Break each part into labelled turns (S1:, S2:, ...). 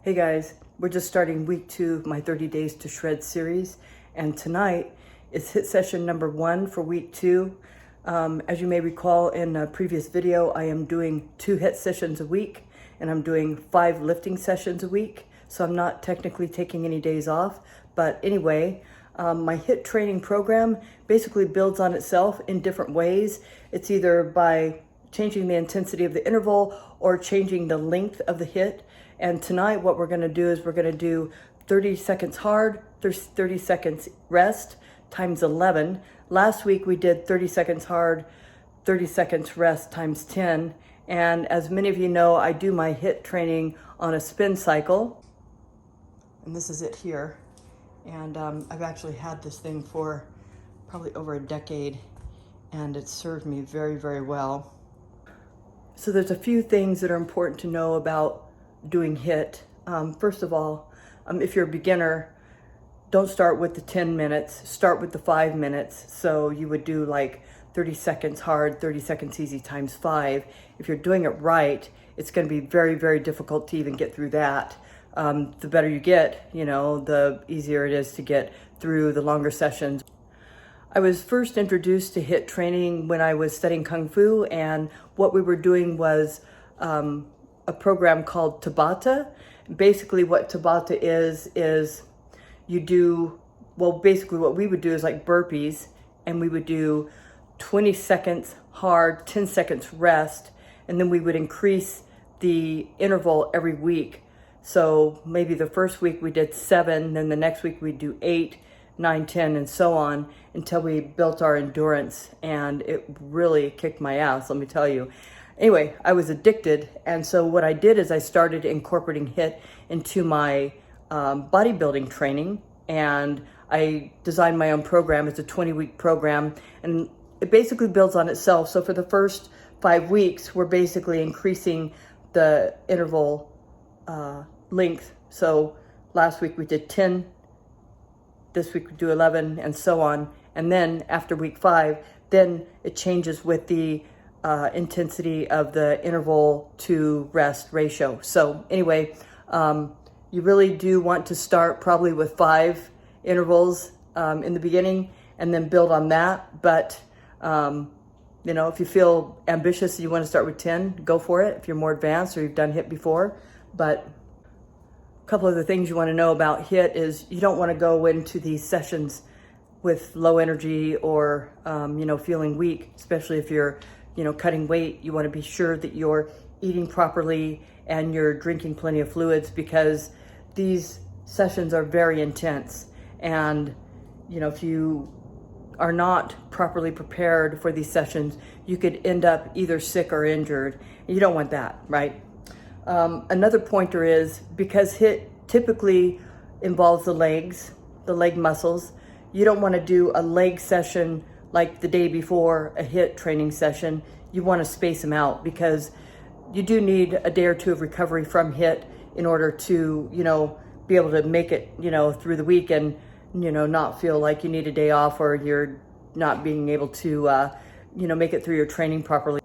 S1: Hey guys, we're just starting week 2 of my 30 Days to Shred series, and tonight is HIIT session number 1 for week 2. As you may recall in a previous video, I am doing 2 HIIT sessions a week, and I'm doing 5 lifting sessions a week, so I'm not technically taking any days off. But anyway, my HIIT training program basically builds on itself in different ways. It's either by changing the intensity of the interval or changing the length of the HIIT. And tonight what we're gonna do is we're gonna do 30 seconds hard, 30 seconds rest times 11. Last week we did 30 seconds hard, 30 seconds rest times 10. And as many of you know, I do my HIIT training on a spin cycle. And this is it here. And I've actually had this thing for probably over a decade, and it's served me very, very well. So there's a few things that are important to know about doing HIIT. First of all, if you're a beginner, don't start with the 10 minutes, start with the 5 minutes. So you would do like 30 seconds hard, 30 seconds easy times 5. If you're doing it right, it's going to be very, very difficult to even get through that. The better you get, the easier it is to get through the longer sessions. I was first introduced to HIIT training when I was studying Kung Fu, and what we were doing was a program called Tabata. Basically what Tabata is you do, basically what we would do is like burpees, and we would do 20 seconds hard, 10 seconds rest, and then we would increase the interval every week. So maybe the first week we did 7, then the next week we'd do 8, 9, 10, and so on until we built our endurance, and it really kicked my ass, let me tell you. Anyway, I was addicted, and so what I did is I started incorporating HIIT into my bodybuilding training, and I designed my own program. It's a 20-week program, and it basically builds on itself. So for the first 5 weeks, we're basically increasing the interval length. So last week we did 10, this week we do 11, and so on. And then after week 5, then it changes with the intensity of the interval to rest ratio. So anyway, you really do want to start probably with 5 intervals in the beginning and then build on that. But if you feel ambitious and you want to start with 10, go for it if you're more advanced or you've done HIIT before. But a couple of the things you want to know about HIIT is you don't want to go into these sessions with low energy or feeling weak, especially if you're cutting weight. You want to be sure that you're eating properly and you're drinking plenty of fluids, because these sessions are very intense. And, if you are not properly prepared for these sessions, you could end up either sick or injured. You don't want that, right? Another pointer is, because HIIT typically involves the leg muscles, you don't want to do a leg session like the day before a HIIT training session. You want to space them out, because you do need a day or 2 of recovery from HIIT in order to, be able to make it, through the week and, not feel like you need a day off or you're not being able to, make it through your training properly.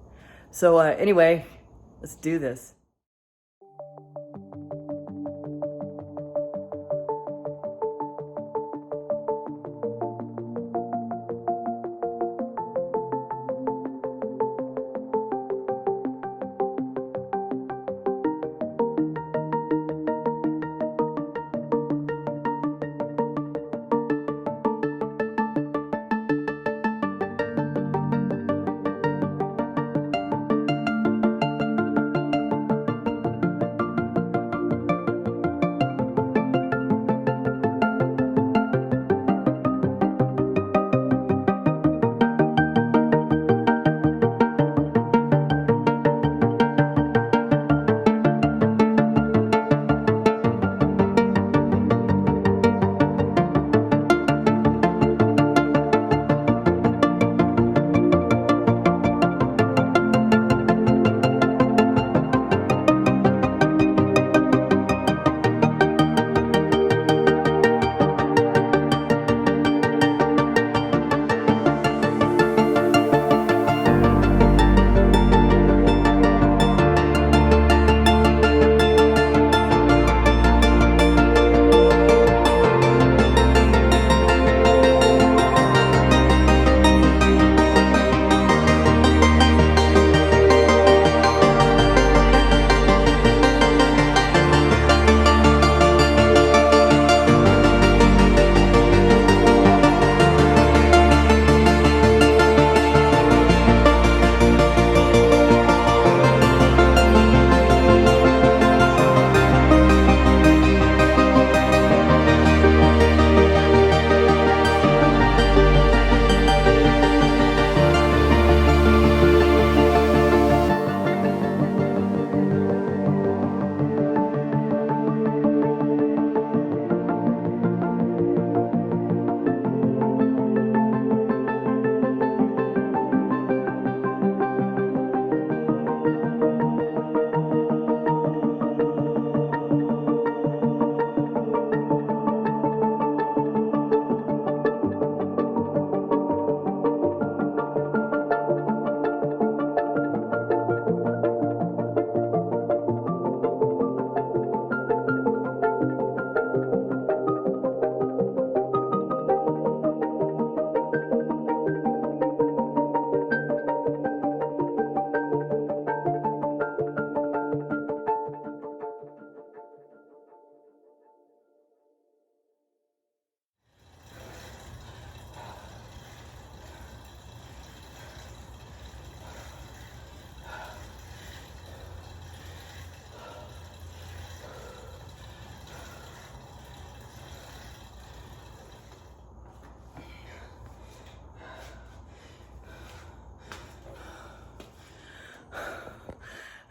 S1: So anyway, let's do this.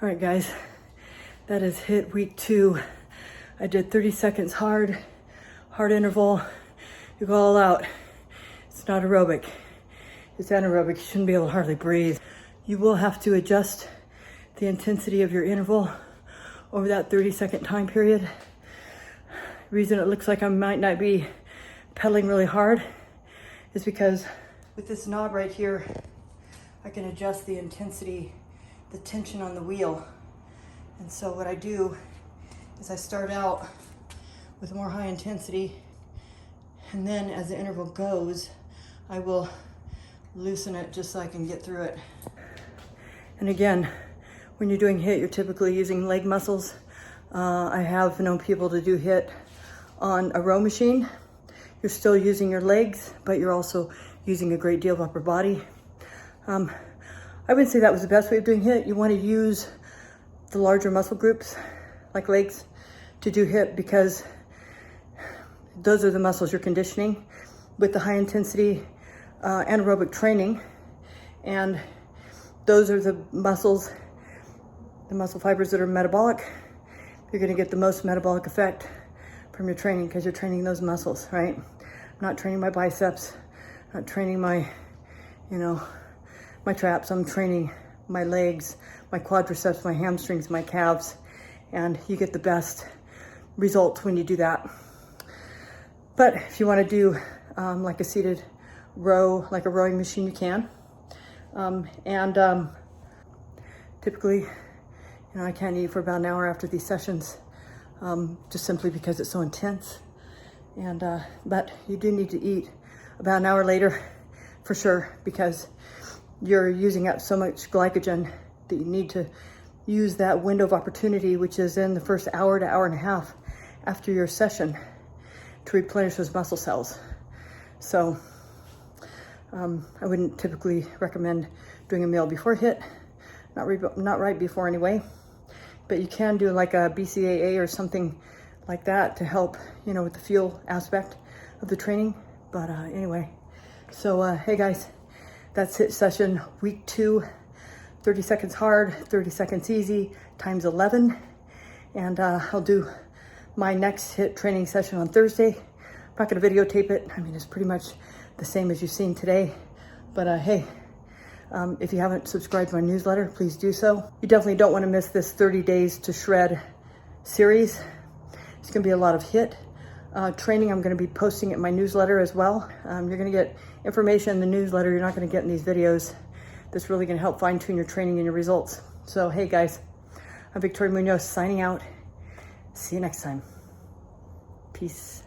S1: All right, guys, that is HIIT week 2. I did 30 seconds hard interval. You go all out. It's not aerobic, it's anaerobic. You shouldn't be able to hardly breathe. You will have to adjust the intensity of your interval over that 30-second time period. The reason it looks like I might not be pedaling really hard is because with this knob right here, I can adjust the intensity, the tension on the wheel. And so what I do is I start out with more high intensity, and then as the interval goes, I will loosen it just so I can get through it. And again, when you're doing HIIT, you're typically using leg muscles. I have known people to do HIIT on a row machine. You're still using your legs, but you're also using a great deal of upper body. I wouldn't say that was the best way of doing HIIT. You want to use the larger muscle groups, like legs, to do HIIT because those are the muscles you're conditioning with the high intensity anaerobic training. And those are the muscle fibers that are metabolic. You're going to get the most metabolic effect from your training because you're training those muscles, right? I'm not training my biceps, not training my traps. I'm training my legs, my quadriceps, my hamstrings, my calves, and you get the best results when you do that. But if you want to do like a seated row, like a rowing machine, you can. Typically, I can't eat for about an hour after these sessions, just simply because it's so intense. But you do need to eat about an hour later for sure, because you're using up so much glycogen that you need to use that window of opportunity, which is in the first hour to hour and a half after your session, to replenish those muscle cells. So I wouldn't typically recommend doing a meal before HIIT, not right before anyway, but you can do like a BCAA or something like that to help, with the fuel aspect of the training. But anyway, so hey guys, that's HIIT session week 2, 30 seconds hard, 30 seconds easy, times 11. And I'll do my next HIIT training session on Thursday. I'm not gonna videotape it. I mean, it's pretty much the same as you've seen today. But hey, if you haven't subscribed to my newsletter, please do so. You definitely don't wanna miss this 30 Days to Shred series. It's gonna be a lot of HIIT training. I'm gonna be posting it in my newsletter as well. You're gonna get information in the newsletter you're not gonna get in these videos. That's really gonna help fine tune your training and your results. So hey guys, I'm Victoria Munoz signing out. See you next time. Peace.